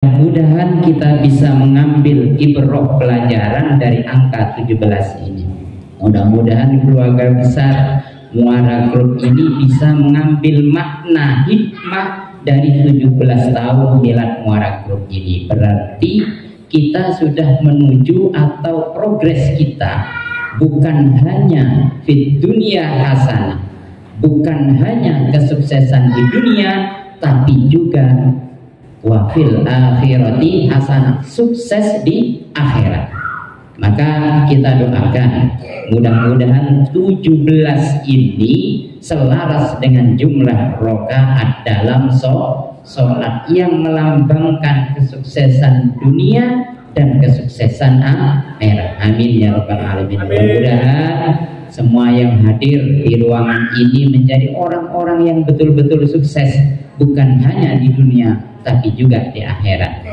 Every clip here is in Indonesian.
Mudah-mudahan kita bisa mengambil ibrah pelajaran dari angka 17 ini. Mudah-mudahan keluarga besar Muara Group ini bisa mengambil makna hikmah dari 17 tahun milad Muara Group ini. Berarti kita sudah menuju atau progres kita bukan hanya fit dunia hasanah, bukan hanya kesuksesan di dunia, tapi juga wafil akhirati hasanah, sukses di akhirat. Maka kita doakan mudah-mudahan 17 ini selaras dengan jumlah rakaat dalam sholat yang melambangkan kesuksesan dunia dan kesuksesan akhirat. Amin ya rabbal alamin. Mudah-mudahan semua yang hadir di ruangan ini menjadi orang-orang yang betul-betul sukses, bukan hanya di dunia tapi juga di akhirat.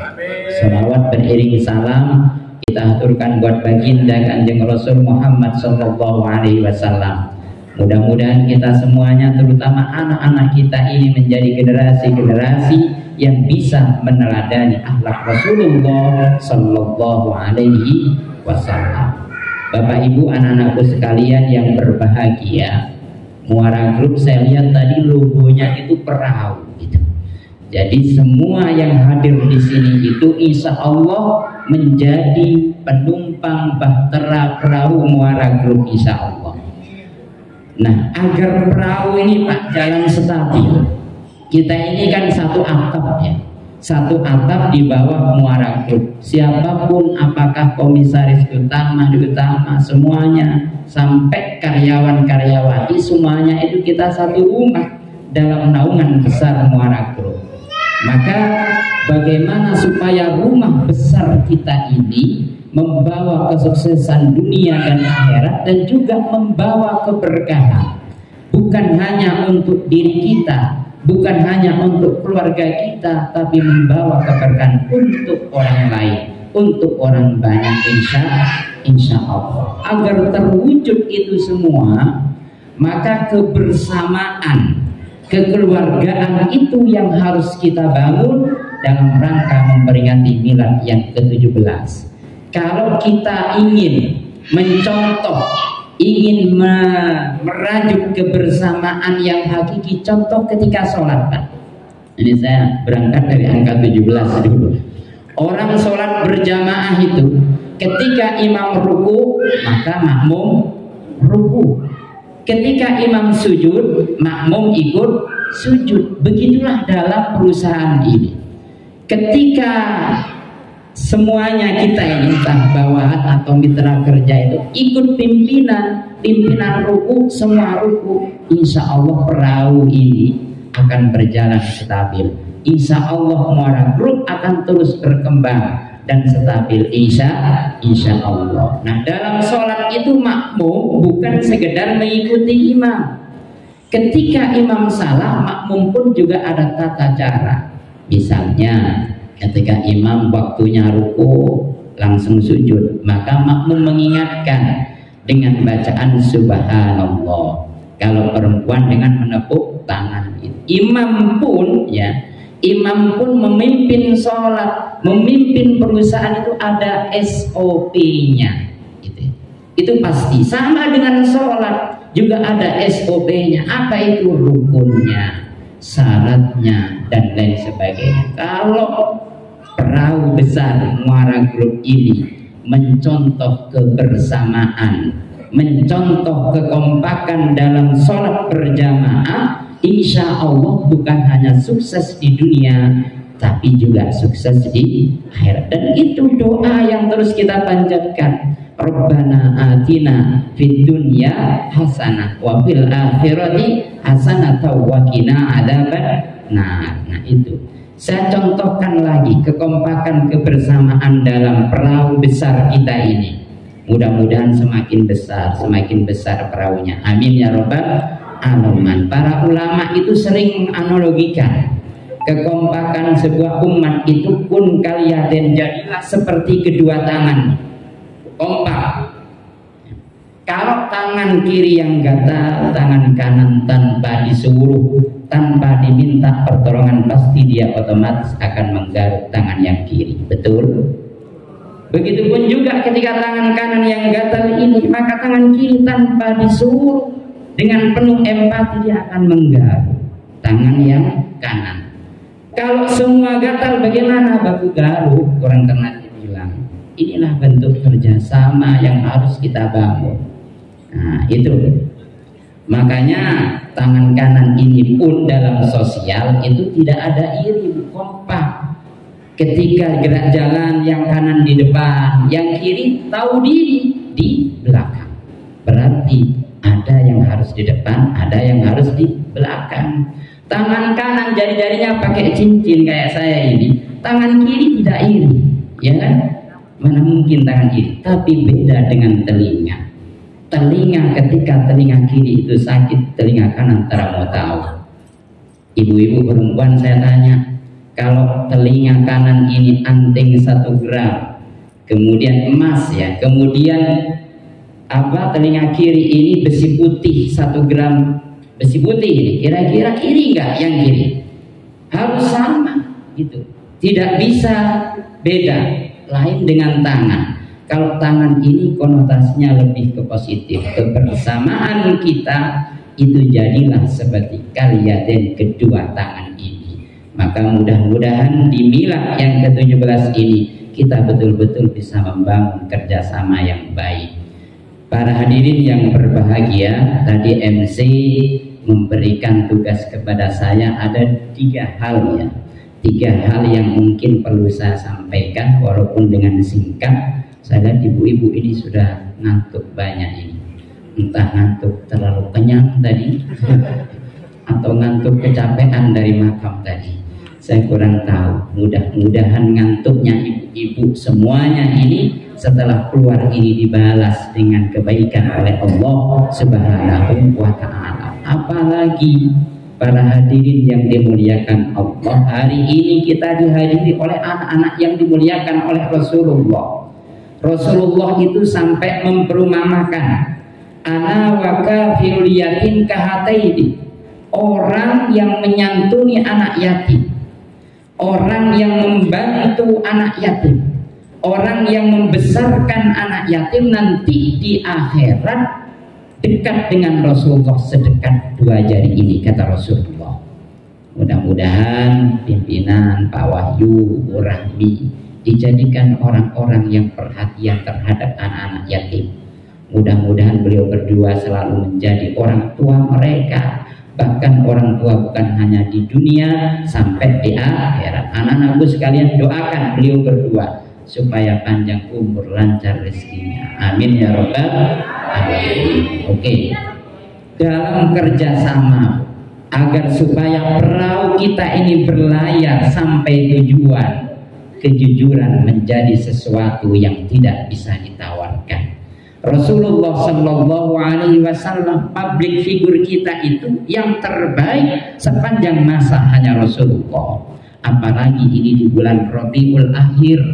Salawat beriring salam kita aturkan buat baginda Kanjeng Rasul Muhammad sallallahu alaihi wasallam. Mudah-mudahan kita semuanya, terutama anak-anak kita ini, menjadi generasi-generasi yang bisa meneladani akhlak Rasulullah sallallahu alaihi wasallam. Bapak Ibu, anak-anakku sekalian yang berbahagia, Muara Group saya lihat tadi logonya itu perahu gitu. Jadi semua yang hadir di sini itu insya Allah menjadi penumpang bahtera perahu Muara Group insya Allah. Nah, agar perahu ini Pak jalan stabil, kita ini kan satu atap ya, satu atap di bawah Muara Group. Siapapun, apakah komisaris utama, semuanya sampai karyawan-karyawati, semuanya itu kita satu rumah dalam naungan besar Muara Group. Maka bagaimana supaya rumah besar kita ini membawa kesuksesan dunia dan akhirat dan juga membawa keberkahan, bukan hanya untuk diri kita, bukan hanya untuk keluarga kita, tapi membawa keberkahan untuk orang lain, untuk orang banyak insya Allah. Agar terwujud itu semua, maka kebersamaan, kekeluargaan itu yang harus kita bangun dalam rangka memperingati milad yang ke-17. Kalau kita ingin mencontoh, ingin merajuk kebersamaan yang hakiki, contoh ketika sholat Pak. Ini saya berangkat dari angka 17 dulu. Orang sholat berjamaah itu ketika imam ruku maka makmum ruku, ketika imam sujud makmum ikut sujud. Begitulah dalam perusahaan ini. Ketika semuanya kita ini, entah bawahan atau mitra kerja itu ikut pimpinan ruku, semua ruku, insya Allah perahu ini akan berjalan stabil. Insya Allah Muara Group akan terus berkembang dan stabil insya Allah. Nah, dalam sholat itu makmum bukan sekedar mengikuti imam. Ketika imam salah, makmum pun juga ada tata cara. Misalnya ketika imam waktunya ruku langsung sujud, maka makmum mengingatkan dengan bacaan subhanallah. Kalau perempuan dengan menepuk tangan. Imam pun memimpin sholat, memimpin perusahaan itu ada SOP-nya gitu. Itu pasti sama dengan sholat juga ada SOP-nya. Apa itu? Rukunnya, syaratnya, dan lain sebagainya. Kalau perahu besar Muara Group ini mencontoh kebersamaan, mencontoh kekompakan dalam sholat berjamaah, insya Allah bukan hanya sukses di dunia tapi juga sukses di akhirat. Dan itu doa yang terus kita panjatkan. Rabbana atina fid dunya hasanah wa fil akhirati hasanah wa qina adzabannar. Nah itu saya contohkan lagi kekompakan kebersamaan dalam perahu besar kita ini. Mudah-mudahan semakin besar perahunya. Amin ya rabbal alamin. Para ulama itu sering menganalogikan kekompakan sebuah umat itu kun kaliyaden, jadilah seperti kedua tangan. Kompak. Kalau tangan kiri yang gatal, tangan kanan tanpa disuruh tanpa diminta pertolongan pasti dia otomatis akan menggaruk tangan yang kiri. Betul? Begitupun juga ketika tangan kanan yang gatal ini, maka tangan kiri tanpa disuruh dengan penuh empati dia akan menggaruk tangan yang kanan. Kalau semua gatal bagaimana? Baku garuk, kurang kena dibilang. Inilah bentuk kerjasama yang harus kita bangun. Nah itu. Makanya tangan kanan ini pun dalam sosial itu tidak ada iri, kompak. Ketika gerak jalan yang kanan di depan, yang kiri tahu diri di belakang. Berarti ada yang harus di depan, ada yang harus di belakang. Tangan kanan jari-jarinya pakai cincin kayak saya ini, tangan kiri tidak iri, ya kan? Mana mungkin tangan kiri, tapi beda dengan telinga. Telinga ketika telinga kiri itu sakit, telinga kanan tak mau tahu. Ibu-ibu perempuan saya tanya, kalau telinga kanan ini anting 1 gram, kemudian emas ya, kemudian telinga kiri ini besi putih 1 gram besi putih, kira-kira iri nggak yang kiri? Harus sama gitu, tidak bisa beda. Lain dengan tangan. Kalau tangan ini konotasinya lebih ke positif, kebersamaan kita itu jadilah seperti kaliaden kedua tangan ini. Maka mudah-mudahan di milad yang ke-17 ini kita betul-betul bisa membangun kerjasama yang baik. Para hadirin yang berbahagia, tadi MC memberikan tugas kepada saya ada 3 hal ya. 3 hal yang mungkin perlu saya sampaikan walaupun dengan singkat. Saya lihat ibu-ibu ini sudah ngantuk banyak ini. Entah ngantuk terlalu kenyang tadi atau ngantuk kecapean dari makam tadi. Saya kurang tahu. Mudah-mudahan ngantuknya ibu-ibu semuanya ini setelah keluar ini dibalas dengan kebaikan oleh Allah Subhanahu wa ta'ala. Apalagi para hadirin yang dimuliakan Allah, hari ini kita dihadiri oleh anak-anak yang dimuliakan oleh Rasulullah. Rasulullah itu sampai memperumpamakan ana wa kafirul yatim kahataini, orang yang menyantuni anak yatim, orang yang membantu anak yatim, orang yang membesarkan anak yatim nanti di akhirat dekat dengan Rasulullah sedekat 2 jari ini, kata Rasulullah. Mudah-mudahan pimpinan Pak Wahyu, Bu Rahmi dijadikan orang-orang yang perhatian terhadap anak-anak yatim. Mudah-mudahan beliau berdua selalu menjadi orang tua mereka, bahkan orang tua bukan hanya di dunia sampai di akhirat. Anak-anakku sekalian, doakan beliau berdua supaya panjang umur, lancar rezekinya. Amin ya rabbal alamin. Oke. Dalam kerjasama agar supaya perahu kita ini berlayar sampai tujuan, kejujuran menjadi sesuatu yang tidak bisa ditawarkan. Rasulullah Shallallahu Alaihi Wasallam, public figure kita itu yang terbaik sepanjang masa hanya Rasulullah. Apalagi ini di bulan Rabiul Akhir,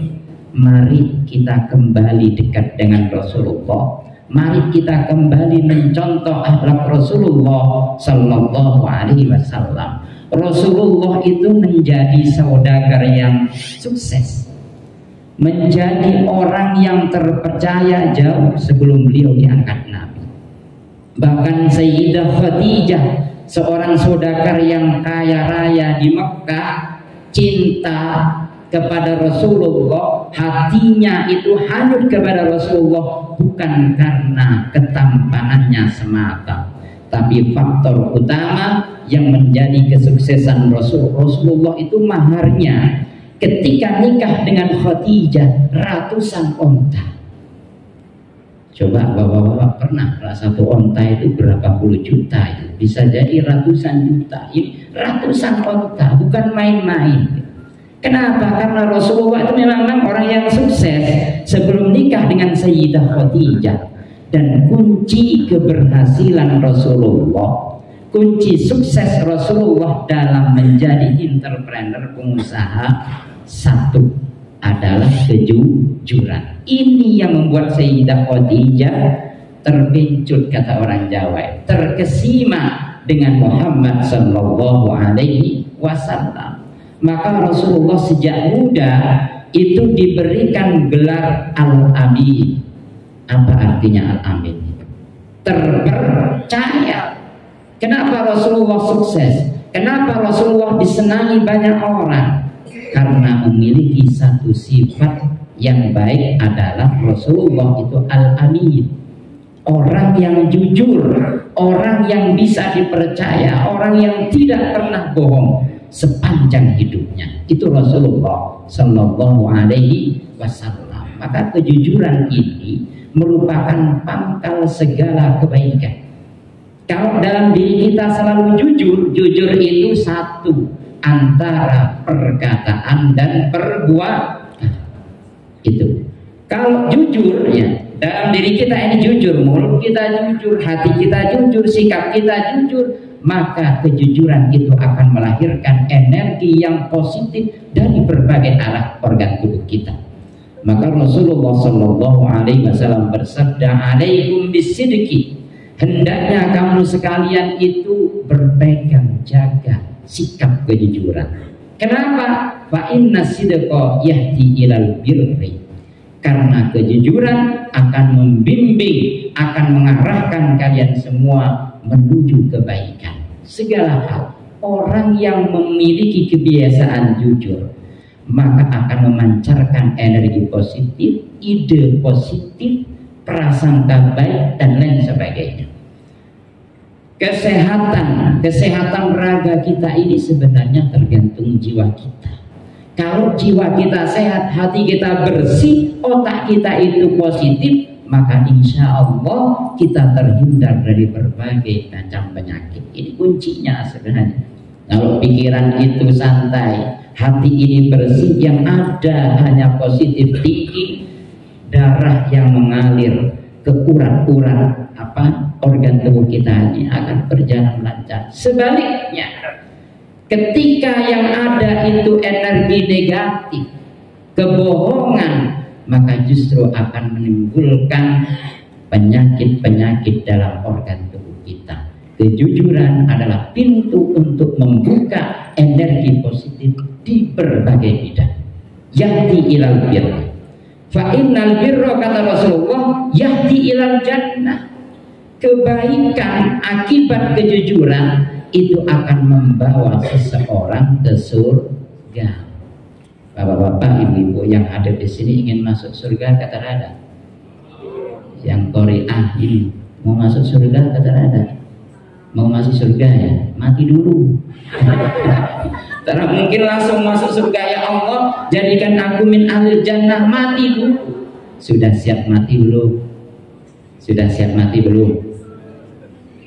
mari kita kembali dekat dengan Rasulullah. Mari kita kembali mencontoh akhlak Rasulullah Shallallahu Alaihi Wasallam. Rasulullah itu menjadi saudagar yang sukses, menjadi orang yang terpercaya jauh sebelum beliau diangkat Nabi. Bahkan Sayyidah Khadijah, seorang saudagar yang kaya raya di Mekah, cinta kepada Rasulullah, hatinya itu hanyut kepada Rasulullah bukan karena ketampanannya semata, tapi faktor utama yang menjadi kesuksesan Rasulullah itu maharnya. Ketika nikah dengan Khadijah, ratusan onta. Coba bapak-bapak pernah satu onta itu berapa puluh juta itu, bisa jadi ratusan juta. Ini ratusan onta, bukan main-main. Kenapa? Karena Rasulullah itu memang orang yang sukses sebelum nikah dengan Sayyidah Khadijah. Dan kunci keberhasilan Rasulullah, kunci sukses Rasulullah dalam menjadi entrepreneur, pengusaha, satu adalah kejujuran. Ini yang membuat Sayyidah Khadijah terbencut, kata orang Jawa, terkesima dengan Muhammad sallallahu alaihi wasallam. Maka Rasulullah sejak muda itu diberikan gelar Al-Amin. Apa artinya Al-Amin? Terpercaya. Kenapa Rasulullah sukses? Kenapa Rasulullah disenangi banyak orang? Karena memiliki satu sifat yang baik, adalah Rasulullah itu Al-Amin. Orang yang jujur, orang yang bisa dipercaya, orang yang tidak pernah bohong sepanjang hidupnya. Itu Rasulullah sallallahu alaihi wasallam. Maka kejujuran ini merupakan pangkal segala kebaikan. Kalau dalam diri kita selalu jujur, jujur itu satu antara perkataan dan perbuatan. Itu. Kalau jujur ya, dalam diri kita ini jujur, mulut kita jujur, hati kita jujur, sikap kita jujur, maka kejujuran itu akan melahirkan energi yang positif dari berbagai arah organ tubuh kita. Maka Rasulullah sallallahu alaihi wasallam bersabda, "Alaikum bisidqi." Hendaknya kamu sekalian itu berpegang jaga sikap kejujuran. Kenapa? Fa inna sidqa yahdi ilal birri. Karena kejujuran akan membimbing, akan mengarahkan kalian semua menuju kebaikan. Segala hal, orang yang memiliki kebiasaan jujur maka akan memancarkan energi positif, ide positif, prasangka baik, dan lain sebagainya. Kesehatan raga kita ini sebenarnya tergantung jiwa kita. Kalau jiwa kita sehat, hati kita bersih, otak kita itu positif, maka insya Allah kita terhindar dari berbagai macam penyakit. Ini kuncinya sebenarnya. Kalau pikiran itu santai, hati ini bersih, yang ada hanya positif tinggi, darah yang mengalir ke urat-urat organ tubuh kita ini akan berjalan lancar. Sebaliknya, ketika yang ada itu energi negatif, kebohongan, maka justru akan menimbulkan penyakit-penyakit dalam organ tubuh kita. Kejujuran adalah pintu untuk membuka energi positif di berbagai bidang. Yahdi ilal birr. Fa innal birra, kata Rasulullah, yahdi ilal jannah. Kebaikan akibat kejujuran itu akan membawa seseorang ke surga. Bapak-bapak, ibu-ibu yang ada di sini ingin masuk surga, kata ada. Yang Korea ini mau masuk surga, kata ada. Mau masuk surga ya, mati dulu. Karena mungkin langsung masuk surga, ya Allah jadikan aku min ahli jannah, mati dulu. Sudah siap mati belum? Sudah siap mati belum?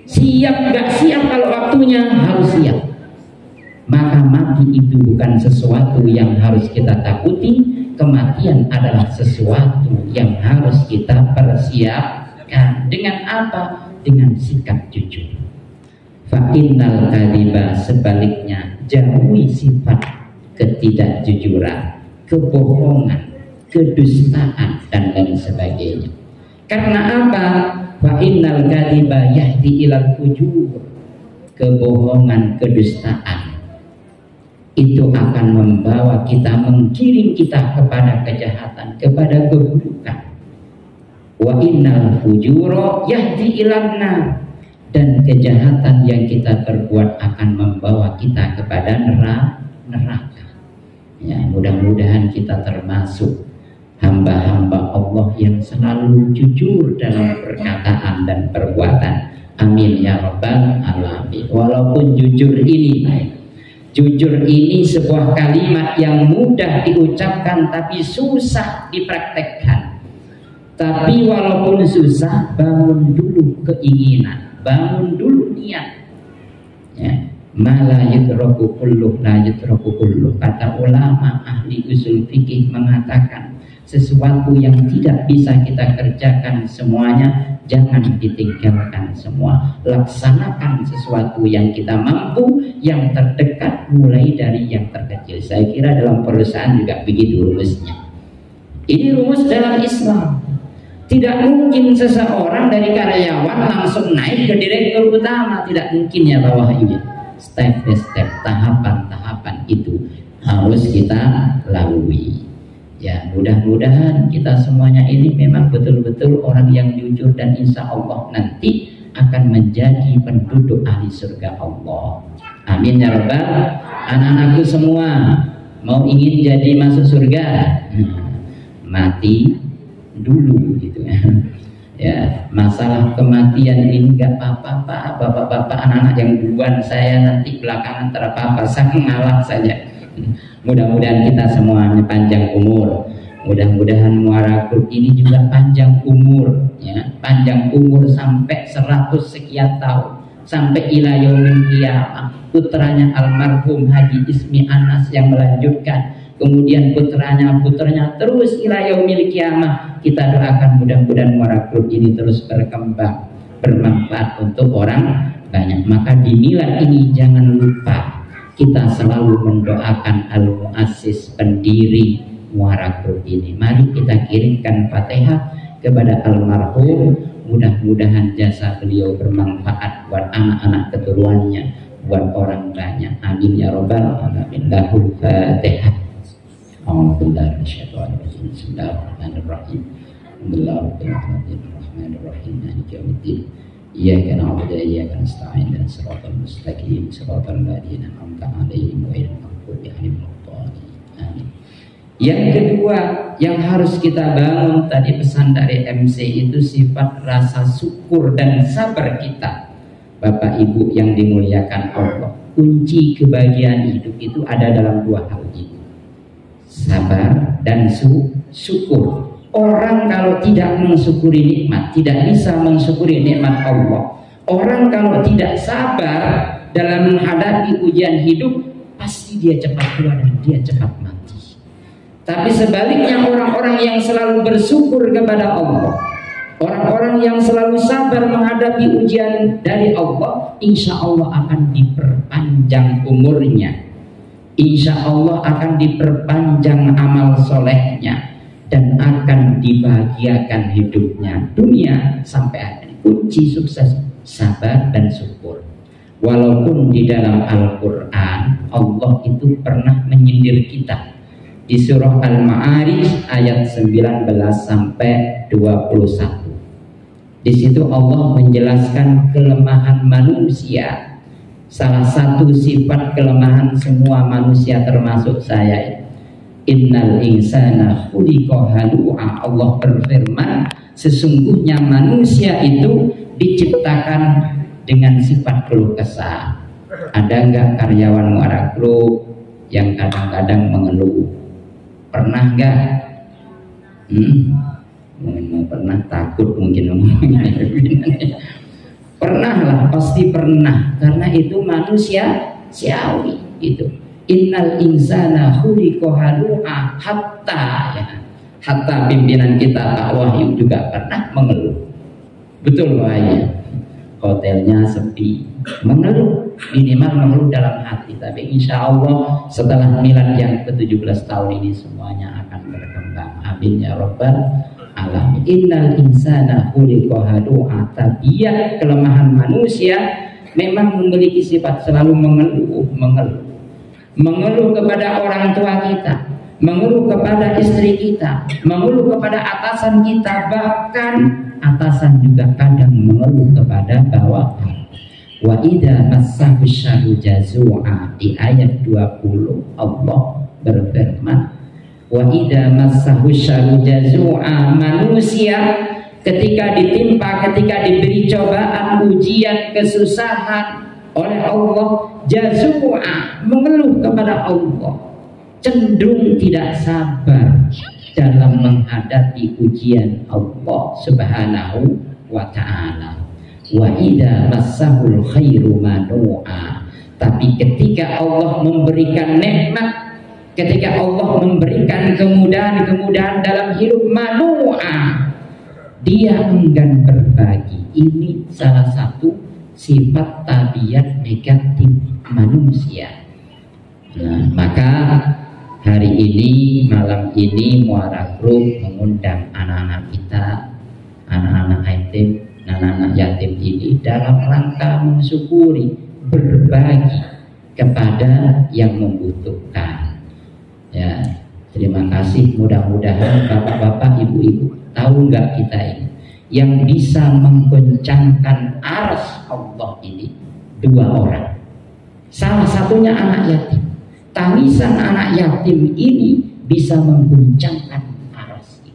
Siap gak siap? Kalau waktunya harus siap. Maka mati itu bukan sesuatu yang harus kita takuti. Kematian adalah sesuatu yang harus kita persiapkan. Dengan apa? Dengan sikap jujur. Fa'innal kadhiba, sebaliknya jauhi sifat ketidakjujuran, kebohongan, kedustaan, dan lain sebagainya. Karena apa? Fa'innal kadhiba yahdi ilal fujur. Kebohongan, kedustaan itu akan membawa kita, menggiring kita kepada kejahatan, kepada keburukan. Wa innal fujura yahdi ilan nar. Dan kejahatan yang kita perbuat akan membawa kita kepada neraka. Ya, mudah-mudahan kita termasuk hamba-hamba Allah yang selalu jujur dalam perkataan dan perbuatan. Amin ya rabbal alamin. Walaupun jujur ini sebuah kalimat yang mudah diucapkan tapi susah dipraktekkan. Tapi walaupun susah, bangun dulu keinginan, bangun dulu niat. Ya, mala yudraku kulluh la yudraku kulluh. Kata ulama ahli usul fikih mengatakan, sesuatu yang tidak bisa kita kerjakan semuanya, jangan ditinggalkan semua. Laksanakan sesuatu yang kita mampu, yang terdekat, mulai dari yang terkecil. Saya kira dalam perusahaan juga begitu rumusnya. Ini rumus dalam Islam. Tidak mungkin seseorang dari karyawan langsung naik ke direktur utama, tidak mungkin ya Pak Wahyu. Step by step, tahapan-tahapan itu harus kita lalui. Ya, mudah-mudahan kita semuanya ini memang betul-betul orang yang jujur dan insya Allah nanti akan menjadi penduduk ahli surga Allah. Amin ya Rabbal. Anak-anakku semua mau ingin jadi masuk surga, mati dulu gitu ya. Masalah kematian ini gak apa-apa Pak, bapak-bapak anak-anak yang duluan, saya nanti belakangan terapa-apa, saya ngalah saja. Mudah-mudahan kita semuanya panjang umur, mudah-mudahan Muara Group ini juga panjang umur ya, panjang umur sampai 100 sekian tahun, sampai ila yaumil qiyamah. Putranya almarhum Haji Ismi Anas yang melanjutkan, kemudian putranya terus ila yaumil qiyamah. Kita doakan mudah-mudahan Muara Group ini terus berkembang, bermanfaat untuk orang banyak. Maka di milad ini jangan lupa kita selalu mendoakan al-muassis, pendiri Muara Group ini. Mari kita kirimkan Fatihah kepada almarhum, mudah-mudahan jasa beliau bermanfaat buat anak-anak keturunannya, buat orang banyak. Amin ya Rabbal alamin. Lahul Fatihah. Bismillahirrahmanirrahim. Bismillahirrahmanirrahim. Maliki yaumiddin. Iyyaka na'budu wa iyyaka nasta'in. Shiratal mustaqim, shiratal ladzina an'amta 'alaihim ghairil maghdubi 'alaihim waladdallin. Amin. Yang kedua yang harus kita bangun, tadi pesan dari MC itu sifat rasa syukur dan sabar kita. Bapak Ibu yang dimuliakan Allah, kunci kebahagiaan hidup itu ada dalam dua hal ini, sabar dan syukur. Orang kalau tidak mensyukuri nikmat, tidak bisa mensyukuri nikmat Allah. Orang kalau tidak sabar dalam menghadapi ujian hidup, pasti dia cepat tua dan dia cepat mati. Tapi sebaliknya orang-orang yang selalu bersyukur kepada Allah, orang-orang yang selalu sabar menghadapi ujian dari Allah, insya Allah akan diperpanjang umurnya, insya Allah akan diperpanjang amal solehnya, dan akan dibahagiakan hidupnya dunia sampai akhir. Kunci sukses sabar dan syukur. Walaupun di dalam Al-Quran Allah itu pernah menyindir kita di surah Al-Ma'arij ayat 19 sampai 21. Di situ Allah menjelaskan kelemahan manusia. Salah satu sifat kelemahan semua manusia termasuk saya. Innal insana khuliqa halu'a. Allah berfirman, sesungguhnya manusia itu diciptakan dengan sifat keluh kesah. Ada enggak karyawan Muara Group yang kadang-kadang mengeluh? Pernah enggak? Mungkin pernah, takut mungkin ngomongnya. Pernah lah, pasti pernah, karena itu manusia siawi itu. Innal insana khuliqa halu'a. Hatta pimpinan kita Pak Wahyu juga pernah mengeluh. Betul Wahyu, hotelnya sepi, mengeluh, minimal mengeluh dalam hati. Tapi insya Allah setelah milad yang ke-17 tahun ini semuanya akan berkembang. Amin ya Rabbal alamin. Innal insana khuliqa halu'a. Tabiat kelemahan manusia memang memiliki sifat selalu mengeluh kepada orang tua kita, mengeluh kepada istri kita, mengeluh kepada atasan kita, bahkan atasan juga kadang mengeluh kepada bawahan. Wa idza massahu syarru jazua. Di ayat 20 Allah berfirman, wa idza massahu syarru jazua. Manusia ketika ditimpa, ketika diberi cobaan, ujian, kesusahan oleh Allah, jazua, mengeluh kepada Allah, cenderung tidak sabar dalam menghadapi ujian Allah Subhanahu wa ta'ala. Wa idza massahul khairu manu'a. Tapi ketika Allah memberikan nikmat, ketika Allah memberikan kemudahan-kemudahan dalam hidup, manu'a, dia enggan berbagi. Ini salah satu sifat tabiat negatif manusia. Nah, maka hari ini, malam ini Muara Group mengundang anak-anak kita anak-anak yatim, anak-anak yatim ini dalam rangka mensyukuri, berbagi kepada yang membutuhkan. Ya, terima kasih. Mudah-mudahan bapak-bapak, ibu-ibu tahu nggak kita ini yang bisa menggoncangkan arsy Allah ini dua orang. Salah satunya anak yatim. Tangisan anak yatim ini bisa mengguncangkan arsy.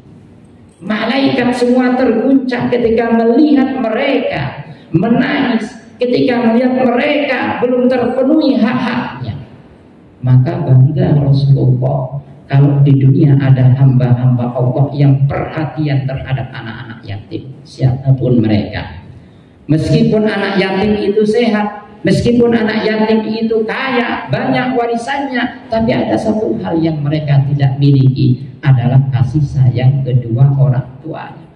Malaikat semua terguncang ketika melihat mereka menangis, ketika melihat mereka belum terpenuhi hak-haknya. Maka bangga Rasulullah kalau di dunia ada hamba-hamba Allah yang perhatian terhadap anak-anak yatim, siapapun mereka. Meskipun anak yatim itu sehat, meskipun anak yatim itu kaya, banyak warisannya, tapi ada satu hal yang mereka tidak miliki, adalah kasih sayang kedua orang tuanya.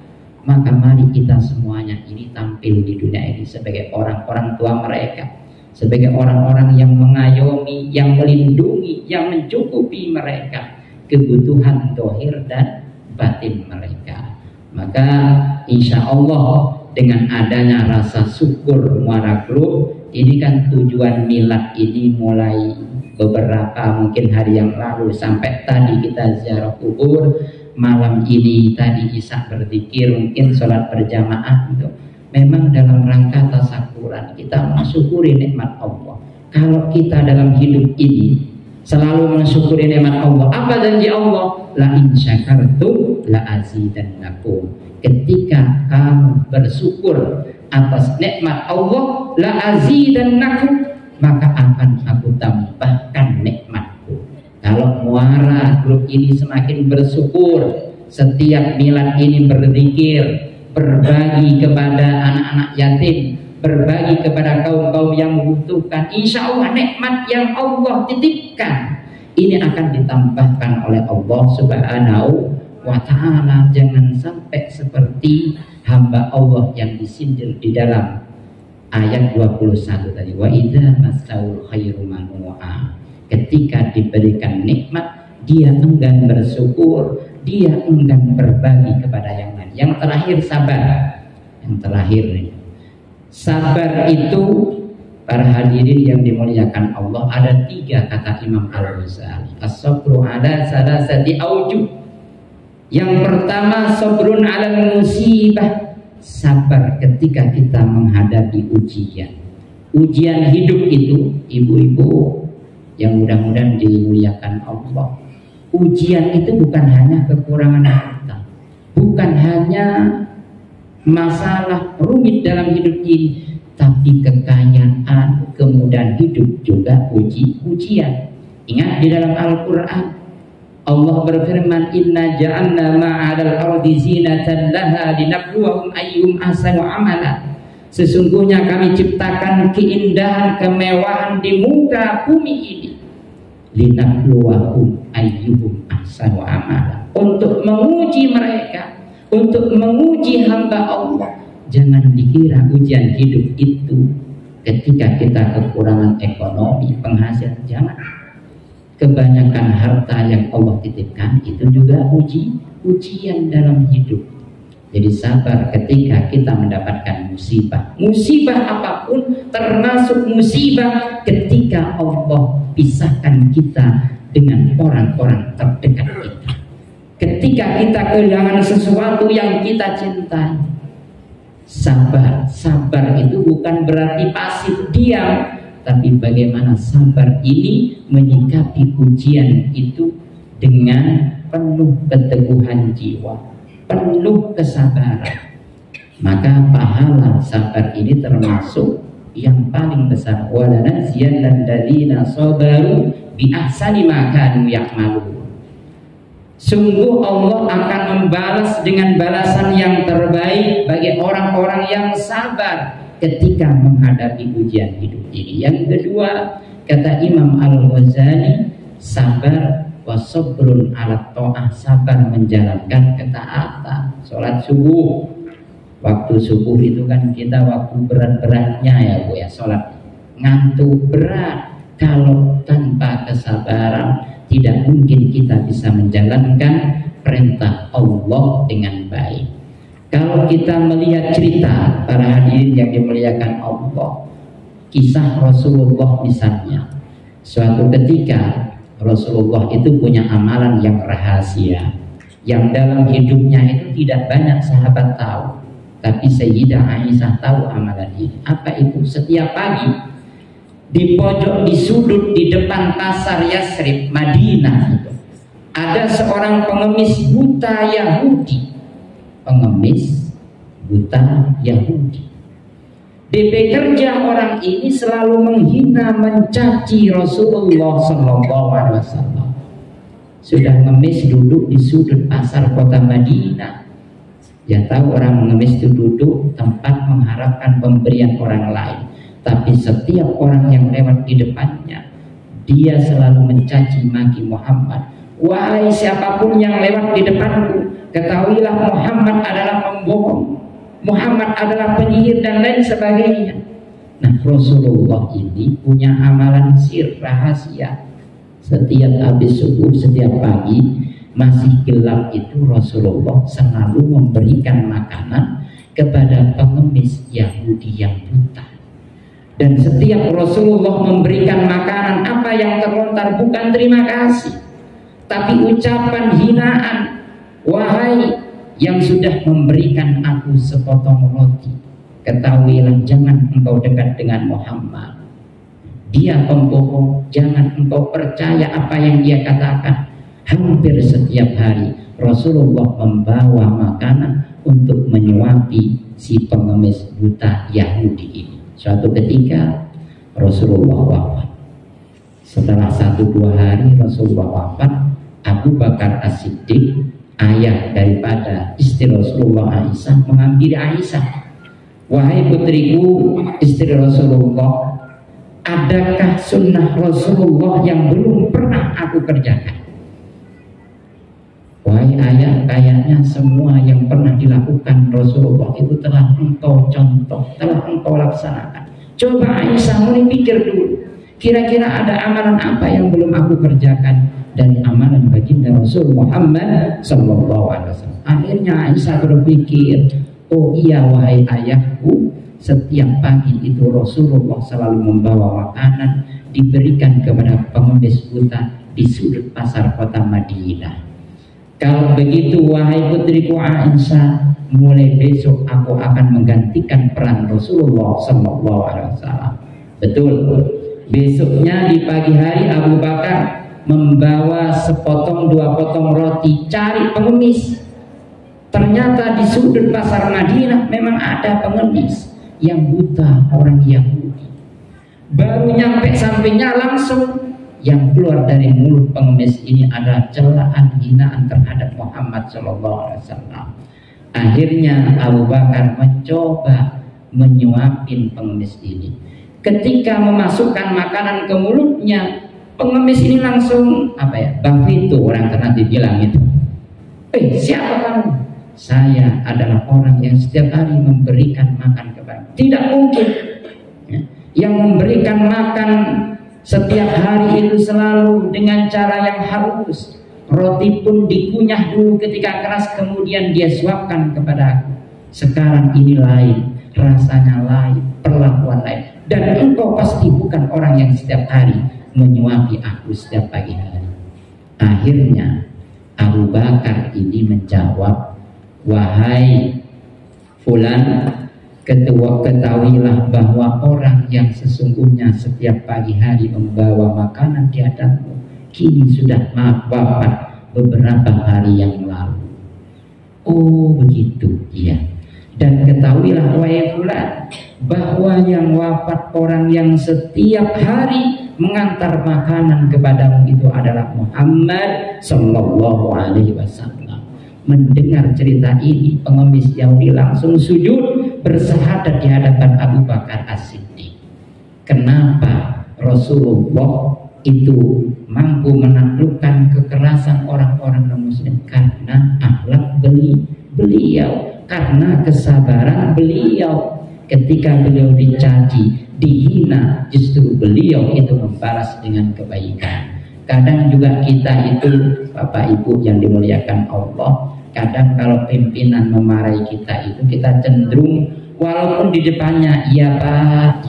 Maka mari kita semuanya ini tampil di dunia ini sebagai orang-orang tua mereka, sebagai orang-orang yang mengayomi, yang melindungi, yang mencukupi mereka kebutuhan dohir dan batin mereka. Maka insya Allah dengan adanya rasa syukur Muara Club ini kan tujuan milad ini mulai beberapa mungkin hari yang lalu sampai tadi kita ziarah kubur, malam ini tadi Isya berzikir, mungkin sholat berjamaah itu memang dalam rangka tasakuran kita mensyukuri nikmat Allah. Kalau kita dalam hidup ini selalu mensyukuri nikmat Allah, apa janji Allah? La in syakartum la azidannakum. Ketika kamu bersyukur atas nikmat Allah, la azidannakum, maka akan aku tambahkan nikmatku. Kalau Muara Club ini semakin bersyukur, setiap milad ini berzikir, berbagi kepada anak-anak yatim, berbagi kepada kaum-kaum yang membutuhkan, insya Allah nikmat yang Allah titipkan ini akan ditambahkan oleh Allah Subhanahu wa ta'ala. Jangan sampai seperti hamba Allah yang disindir di dalam ayat 21 tadi, wa idza masaul khairu manu'a. Ketika diberikan nikmat dia enggan bersyukur, dia enggan berbagi kepada yang lain. Yang terakhir sabar. Yang terakhir nih, sabar itu para hadirin yang dimuliakan Allah ada tiga kata Imam Al-Ghazali. As-sabru ala salasati aujuh. Yang pertama sabrun ala musibah, sabar ketika kita menghadapi ujian. Ujian hidup itu ibu-ibu yang mudah-mudahan dimuliakan Allah, ujian itu bukan hanya kekurangan harta, bukan hanya masalah rumit dalam hidup ini, tapi kekayaan, kemudahan hidup juga ujian. Ingat di dalam Al-Quran Allah berfirman, inna ja'alna ma'adal ardi zinatan laha linabluwahum ayyuhum ahsanu amala. Sesungguhnya kami ciptakan keindahan, kemewahan di muka bumi ini, linabluwahum ayyuhum ahsanu amala, untuk menguji mereka, untuk menguji hamba Allah. Jangan dikira ujian hidup itu ketika kita kekurangan ekonomi, penghasilan, jangan. Kebanyakan harta yang Allah titipkan itu juga ujian dalam hidup. Jadi sabar ketika kita mendapatkan musibah. Musibah apapun, termasuk musibah ketika Allah pisahkan kita dengan orang-orang terdekat kita. Ketika kita kehilangan sesuatu yang kita cintai. Sabar itu bukan berarti pasif diam, tapi bagaimana sabar ini menyikapi ujian itu dengan penuh keteguhan jiwa, penuh kesabaran. Maka pahala sabar ini termasuk yang paling besar. Walanazziyanal ladzina sabaru bi ahsani ma kanu ya'malun. Sungguh Allah akan membalas dengan balasan yang terbaik bagi orang-orang yang sabar ketika menghadapi ujian hidup ini. Yang kedua, kata Imam Al-Ghazali, sabar wasobrun ala ta'ah, sabar menjalankan ketaatan. Sholat subuh, waktu subuh itu kan kita waktu berat-beratnya ya Bu ya, sholat ngantuk berat. Kalau tanpa kesabaran tidak mungkin kita bisa menjalankan perintah Allah dengan baik. Kalau kita melihat cerita para hadirin yang dimuliakan Allah, kisah Rasulullah misalnya, suatu ketika Rasulullah itu punya amalan yang rahasia, yang dalam hidupnya itu tidak banyak sahabat tahu, tapi Sayyidah Aisyah tahu amalan ini. Apa itu? Setiap pagi di pojok, di sudut, di depan pasar Yasrib, Madinah itu, ada seorang pengemis buta Yahudi. Pengemis buta Yahudi. DP kerja orang ini selalu menghina, mencaci Rasulullah SAW. Sudah ngemis duduk di sudut pasar kota Madinah. Ya tahu orang mengemis itu duduk tempat mengharapkan pemberian orang lain. Tapi setiap orang yang lewat di depannya, dia selalu mencaci maki Muhammad. Wahai siapapun yang lewat di depanku, ketahuilah Muhammad adalah pembohong, Muhammad adalah penyihir dan lain sebagainya. Nah, Rasulullah ini punya amalan sir rahasia. Setiap habis subuh, setiap pagi masih gelap itu Rasulullah selalu memberikan makanan kepada pengemis Yahudi yang buta. Dan setiap Rasulullah memberikan makanan, apa yang terlontar bukan terima kasih, tapi ucapan hinaan. Wahai yang sudah memberikan aku sepotong roti, ketahuilah jangan engkau dekat dengan Muhammad. Dia pembohong, jangan engkau percaya apa yang dia katakan. Hampir setiap hari Rasulullah membawa makanan untuk menyuapi si pengemis buta Yahudi ini. Suatu ketika Rasulullah wafat. Setelah 1-2 hari Rasulullah wafat, Abu Bakar As-Siddiq, ayah daripada istri Rasulullah Aisyah, menghampiri Aisyah. Wahai putriku, istri Rasulullah, adakah sunnah Rasulullah yang belum pernah aku kerjakan? Wahai ayah, kayaknya semua yang pernah dilakukan Rasulullah itu telah engkau contoh, telah engkau laksanakan. Coba Aisyah mulai pikir dulu, kira-kira ada amalan apa yang belum aku kerjakan dari amalan baginda Rasul Muhammad Sallallahu Alaihi Wasallam. Akhirnya Aisyah berpikir, oh iya wahai ayahku, setiap pagi itu Rasulullah selalu membawa makanan diberikan kepada pengemis buta di sudut pasar kota Madinah. Kalau begitu wahai putriku Aisyah, mulai besok aku akan menggantikan peran Rasulullah Sallallahu Alaihi Wasallam. Betul. Besoknya di pagi hari Abu Bakar membawa 1-2 potong roti, cari pengemis. Ternyata di sudut pasar Madinah memang ada pengemis yang buta, orang Yahudi. Baru nyampe sampingnya langsung yang keluar dari mulut pengemis ini adalah celaan, hinaan terhadap Muhammad SAW. Akhirnya Abu Bakar mencoba menyuapin pengemis ini. Ketika memasukkan makanan ke mulutnya, pengemis ini langsung Bang Vito, orang Ternate bilang itu. Siapa kamu? Saya adalah orang yang setiap hari memberikan makan kepada. Tidak mungkin yang memberikan makan setiap hari itu selalu dengan cara yang halus. Roti pun dikunyah dulu ketika keras, kemudian dia suapkan kepada aku. Sekarang ini lain, rasanya lain, perlakuan lain. Dan engkau pasti bukan orang yang setiap hari menyuapi aku setiap pagi hari. Akhirnya Abu Bakar ini menjawab, wahai fulan, ketahuilah bahwa orang yang sesungguhnya setiap pagi hari membawa makanan di hadapanmu kini sudah wafat beberapa hari yang lalu. Oh begitu, iya. Dan ketahuilah wahai fulan, bahwa yang wafat orang yang setiap hari mengantar makanan kepadamu itu adalah Muhammad Sallallahu Alaihi Wasallam. Mendengar cerita ini, pengemis Yahudi langsung sujud bersahadat di hadapan Abu Bakar As-Siddiq. Kenapa Rasulullah itu mampu menaklukkan kekerasan orang-orang non-muslim? Karena akhlak beliau, karena kesabaran beliau. Ketika beliau dicaci, dihina, justru beliau itu membalas dengan kebaikan. Kadang juga kita itu, Bapak Ibu yang dimuliakan Allah, kadang kalau pimpinan memarahi kita itu kita cenderung walaupun di depannya iya pak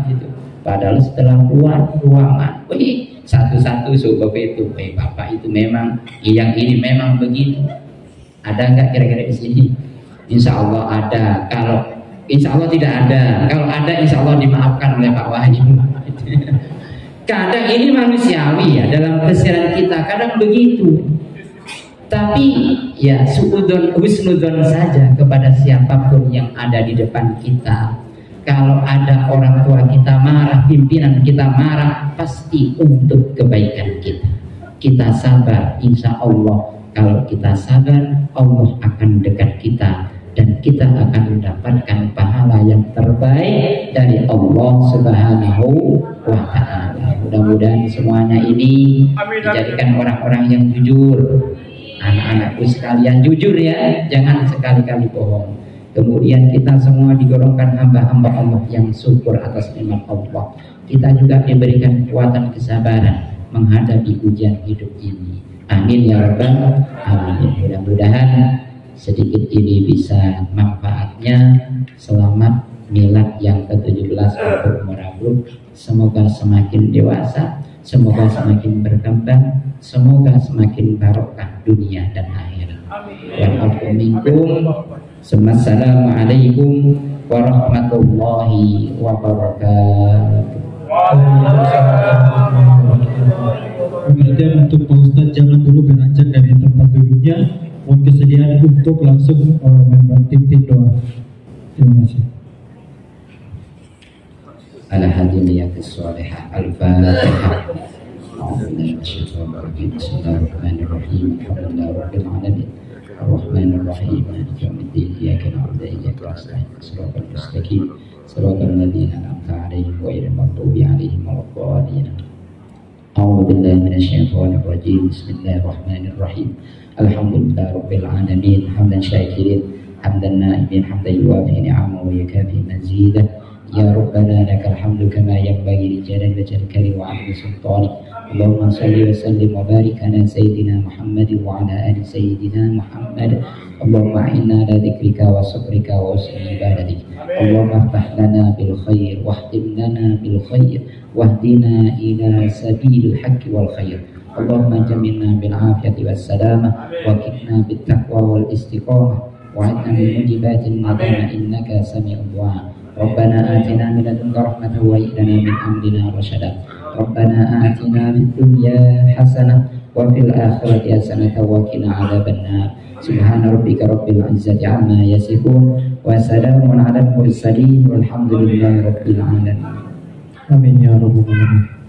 gitu, padahal setelah keluar ruangan, wih satu-satu sebab itu, bapak itu memang yang ini memang begitu. Ada nggak kira-kira di sini? Insya Allah ada. Kalau insya Allah tidak ada. Kalau ada insya Allah dimaafkan oleh Pak Wahyu. Kadang ini manusiawi ya, dalam keseharian kita kadang begitu. Tapi ya suudon husnudon saja kepada siapapun yang ada di depan kita. Kalau ada orang tua kita marah, pimpinan kita marah, pasti untuk kebaikan kita. Kita sabar, insya Allah. Kalau kita sabar, Allah akan dekat kita dan kita akan mendapatkan pahala yang terbaik dari Allah Subhanahu wa Ta'ala. Mudah-mudahan semuanya ini dijadikan orang-orang yang jujur. Anak-anakku sekalian jujur ya, jangan sekali-kali bohong. Kemudian kita semua digolongkan hamba-hamba Allah yang syukur atas nikmat Allah. Kita juga diberikan kekuatan kesabaran menghadapi ujian hidup ini. Amin ya rabbal alamin. Mudah-mudahan sedikit ini bisa manfaatnya. Selamat milad yang ke-17 untuk Merabluk. Semoga semakin dewasa, semoga semakin berkembang, semoga semakin barokah dunia dan akhirat. Wassalamualaikum warahmatullahi wabarakatuh. Pengertian untuk Pak Ustadz, jangan dulu beranjak dari tempat duduknya. Mohon kesediaan untuk langsung tim doa. Terima kasih. Al-Hadimiyatus Shalihah. Al-Fatihah. Bismillahirrahmanirrahim. Alhamdulillahirabbil alamin. Ar-Rahmanir-Rahim. Maliki yaumiddin. Iyyaka na'budu wa iyyaka nasta'in. Shiratal mustaqim. Shiratal ladzina an'amta 'alaihim ghairil maghdubi 'alaihim waladdallin. A'udzu billahi minasyaitonir rajim. Bismillahirrahmanirrahim. Alhamdulillahirabbil alamin. Hamdan syakirin, hamdan na'imin, hamdan yuwafi ni'amahu wa yukafi mazidah. Ya Rabbana lakal hamdu kama yanbaghi li jalali wajhika wa 'azimi sultanik. Allahumma salli wa sallim wa barik ala sayyidina Muhammad wa ala ali sayyidina Muhammad. Allahumma inna ala dzikrika wa syukrika wa husni ibadatik. Allahumma iftah lana bil khair wahdim lana bil khair wahdina ila sabilil haqqi wal khair. Allahumma jamilna bil afiyati was salamah wa qina bit taqwa wal istiqamah wa adna min mujibatin nadama innaka sami'ud du'a. Rabbana atina min ladunka rahmatan wa hab lana min amrina rashada. Rabbana atina fid dunya hasanah wa fil akhirati hasanah wa qina adzaban nar. Subhana rabbika rabbil izzati amma yasifun wa salamun alal mursalin walhamdulillahi rabbil alamin. Amin ya rabbal alamin.